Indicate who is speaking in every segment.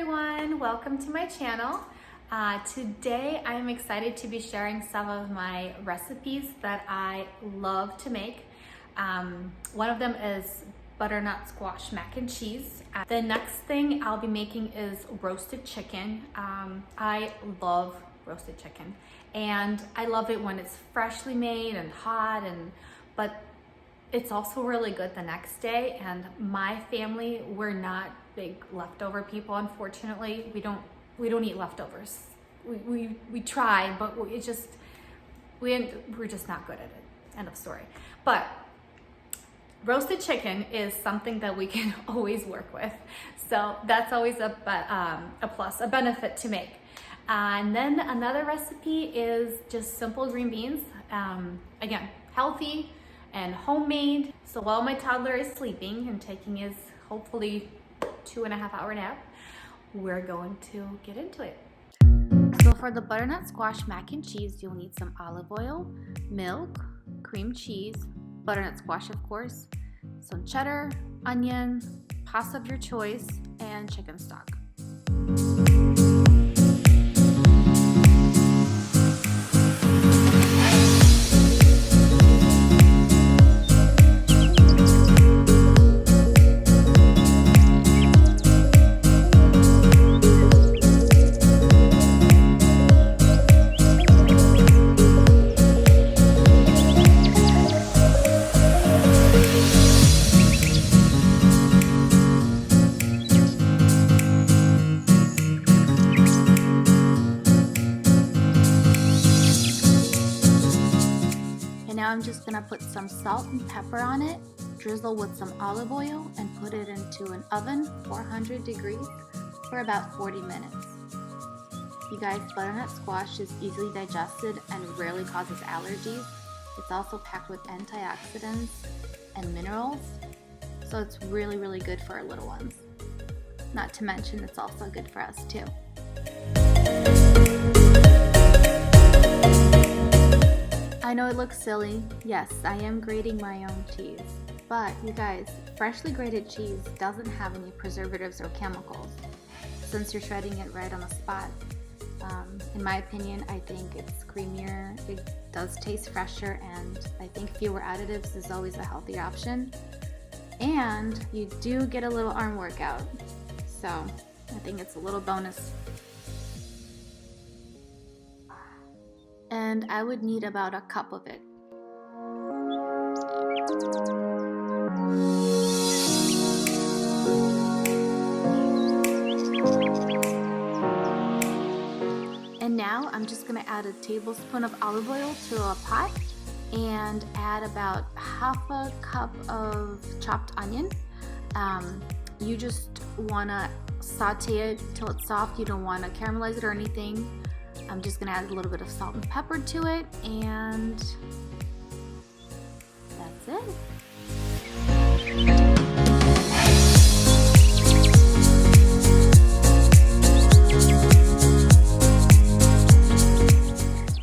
Speaker 1: everyone, welcome to my channel. Today I'm excited to be sharing some of my recipes that I love to make. One of them is butternut squash mac and cheese. The next thing I'll be making is roasted chicken. I love roasted chicken and I love it when it's freshly made and hot, but it's also really good the next day. And my family, we're not big leftover people, unfortunately. We don't eat leftovers. We try, but we're just not good at it. End of story. But roasted chicken is something that we can always work with. So that's always a plus, a benefit to make. And then another recipe is just simple green beans. Again, healthy and homemade. So while my toddler is sleeping and taking his hopefully 2.5-hour nap, we're going to get into it. So for the butternut squash mac and cheese, you'll need some olive oil, milk, cream cheese, butternut squash of course, some cheddar, onion, pasta of your choice, and chicken stock. I'm just gonna put some salt and pepper on it, drizzle with some olive oil, and put it into an oven, 400 degrees, for about 40 minutes. You guys, butternut squash is easily digested and rarely causes allergies. It's also packed with antioxidants and minerals, so it's really, really good for our little ones. Not to mention, it's also good for us too. I know it looks silly. Yes, I am grating my own cheese. But you guys, freshly grated cheese doesn't have any preservatives or chemicals since you're shredding it right on the spot. In my opinion, I think it's creamier, it does taste fresher, and I think fewer additives is always a healthy option. And you do get a little arm workout. So I think it's a little bonus. And I would need about a cup of it. And now I'm just gonna add a tablespoon of olive oil to a pot and add about half a cup of chopped onion. You just wanna saute it till it's soft. You don't wanna caramelize it or anything. I'm just gonna add a little bit of salt and pepper to it, and that's it.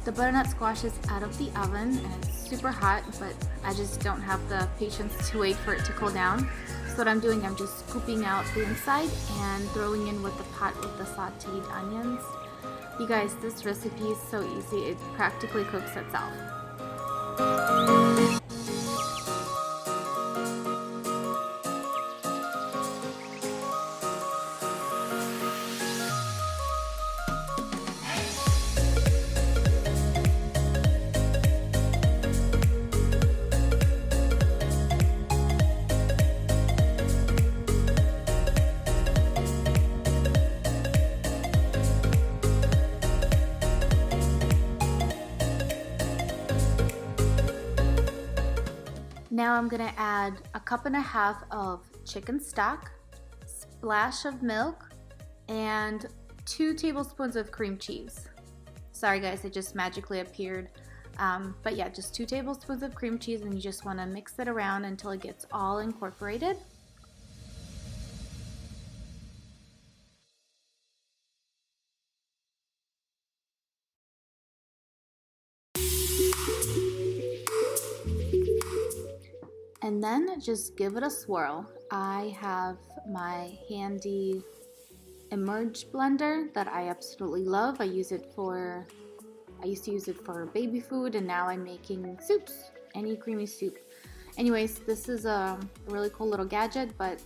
Speaker 1: The butternut squash is out of the oven and it's super hot, but I just don't have the patience to wait for it to cool down. So what I'm doing, I'm just scooping out the inside and throwing in with the pot with the sauteed onions. You guys, this recipe is so easy, it practically cooks itself. Now I'm gonna add a cup and a half of chicken stock, splash of milk, and 2 tablespoons of cream cheese. Sorry guys, it just magically appeared. But yeah, just 2 tablespoons of cream cheese, and you just wanna mix it around until it gets all incorporated. And then just give it a swirl. I have my handy Emerge blender that I absolutely love. I used to use it for baby food, and now I'm making soups, any creamy soup. Anyways, this is a really cool little gadget, but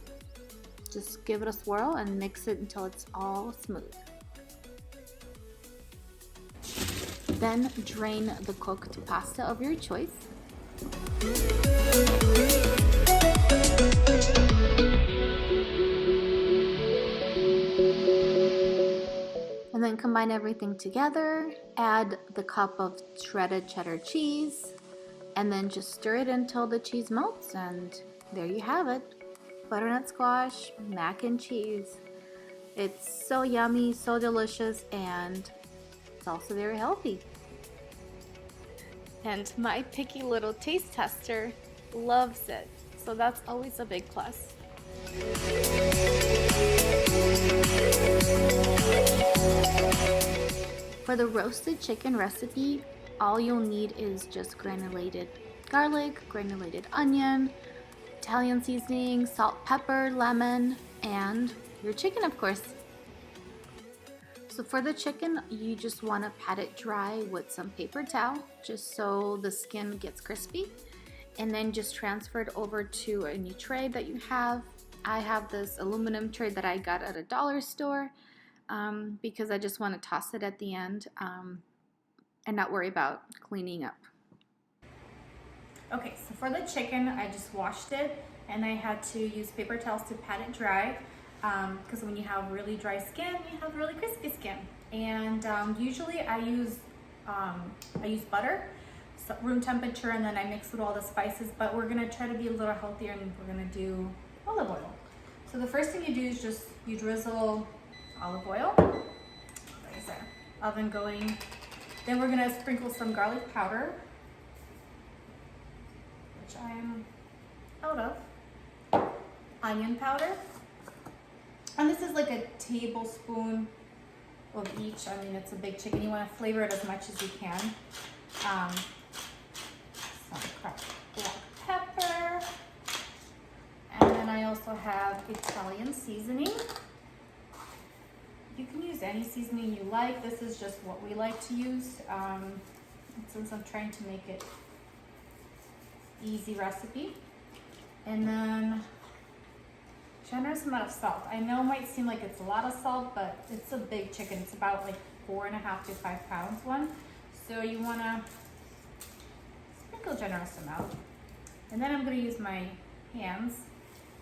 Speaker 1: just give it a swirl and mix it until it's all smooth. Then drain the cooked pasta of your choice. And then combine everything together, add the cup of shredded cheddar cheese, and then just stir it until the cheese melts, and there you have it. Butternut squash, mac and cheese. It's so yummy, so delicious, and it's also very healthy. And my picky little taste tester loves it, so that's always a big plus. For the roasted chicken recipe, all you'll need is just granulated garlic, granulated onion, Italian seasoning, salt, pepper, lemon, and your chicken, of course. So for the chicken, you just want to pat it dry with some paper towel, just so the skin gets crispy, and then just transfer it over to any tray that you have. I have this aluminum tray that I got at a dollar store because I just want to toss it at the end and not worry about cleaning up. Okay, so for the chicken, I just washed it and I had to use paper towels to pat it dry because when you have really dry skin, you have really crispy skin. And usually I use butter, so room temperature, and then I mix with all the spices, but we're gonna try to be a little healthier and we're gonna do olive oil. So the first thing you do is just you drizzle olive oil. There's our oven going. Then we're gonna sprinkle some garlic powder, which I am out of. Onion powder. And this is like a tablespoon of each. I mean, it's a big chicken. You want to flavor it as much as you can. Some cracked black pepper. And then I also have Italian seasoning. You can use any seasoning you like. This is just what we like to use. Since I'm trying to make it easy recipe. And then generous amount of salt. I know it might seem like it's a lot of salt, but it's a big chicken. It's about like 4.5 to 5 pounds one. So you want to sprinkle a generous amount. And then I'm going to use my hands.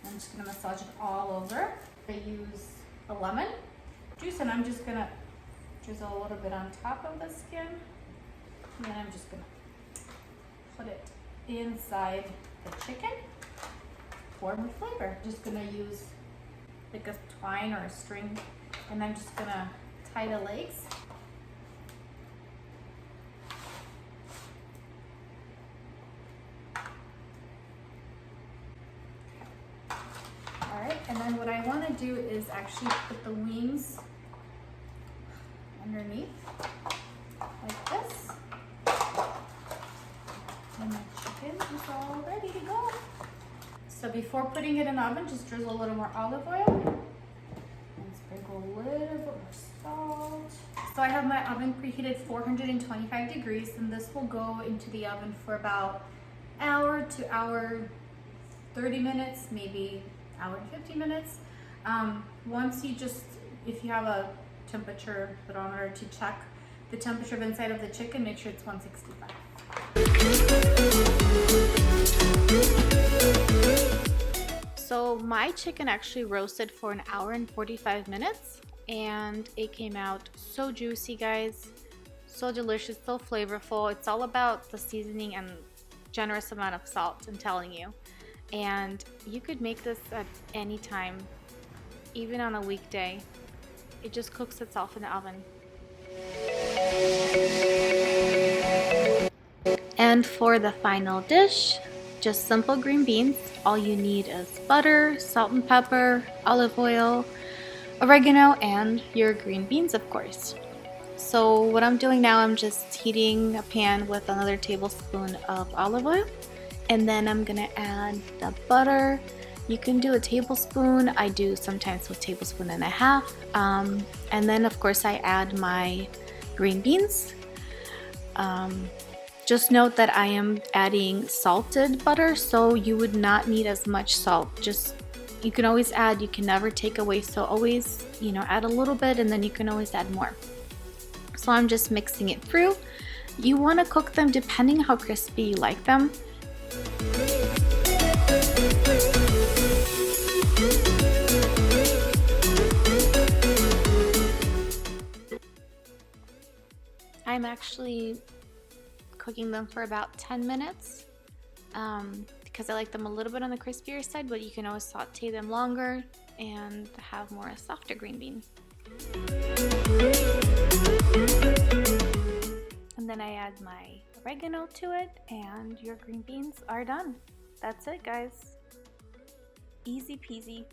Speaker 1: I'm just going to massage it all over. I use a lemon juice, and I'm just going to drizzle a little bit on top of the skin. And then I'm just going to put it inside the chicken. Warm with flavor. Just gonna use like a twine or a string, and I'm just gonna tie the legs. All right, and then what I want to do is actually put the wings underneath like this, and the chicken is all ready to go. So before putting it in the oven, just drizzle a little more olive oil and sprinkle a little bit more salt. So I have my oven preheated 425 degrees, and this will go into the oven for about hour to hour 30 minutes, maybe hour and 50 minutes. Once you just, if you have a temperature thermometer to check the temperature of inside of the chicken, make sure it's 165. So my chicken actually roasted for an hour and 45 minutes, and it came out so juicy, guys, so delicious, so flavorful. It's all about the seasoning and generous amount of salt, I'm telling you. And you could make this at any time, even on a weekday. It just cooks itself in the oven. And for the final dish, just simple green beans. All you need is butter, salt and pepper, olive oil, oregano, and your green beans, of course. So what I'm doing now, I'm just heating a pan with another tablespoon of olive oil, and then I'm gonna add the butter You can do a tablespoon. I do sometimes with tablespoon and a half. And then of course I add my green beans. Just note that I am adding salted butter, so you would not need as much salt. Just, you can always add, you can never take away, so always, you know, add a little bit and then you can always add more. So I'm just mixing it through. You want to cook them depending how crispy you like them. I'm actually cooking them for about 10 minutes because I like them a little bit on the crispier side, but you can always saute them longer and have more softer green bean. And then I add my oregano to it and your green beans are done. That's it, guys. Easy peasy.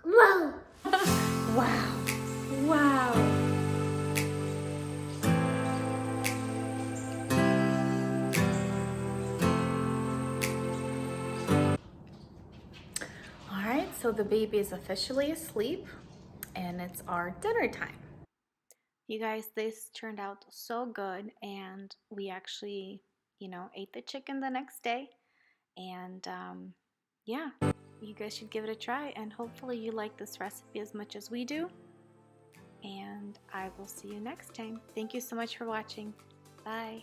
Speaker 1: Wow. Wow. All right, so the baby is officially asleep and it's our dinner time. You guys, this turned out so good, and we actually, you know, ate the chicken the next day. And yeah, you guys should give it a try, and hopefully you like this recipe as much as we do. And I will see you next time. Thank you so much for watching. Bye.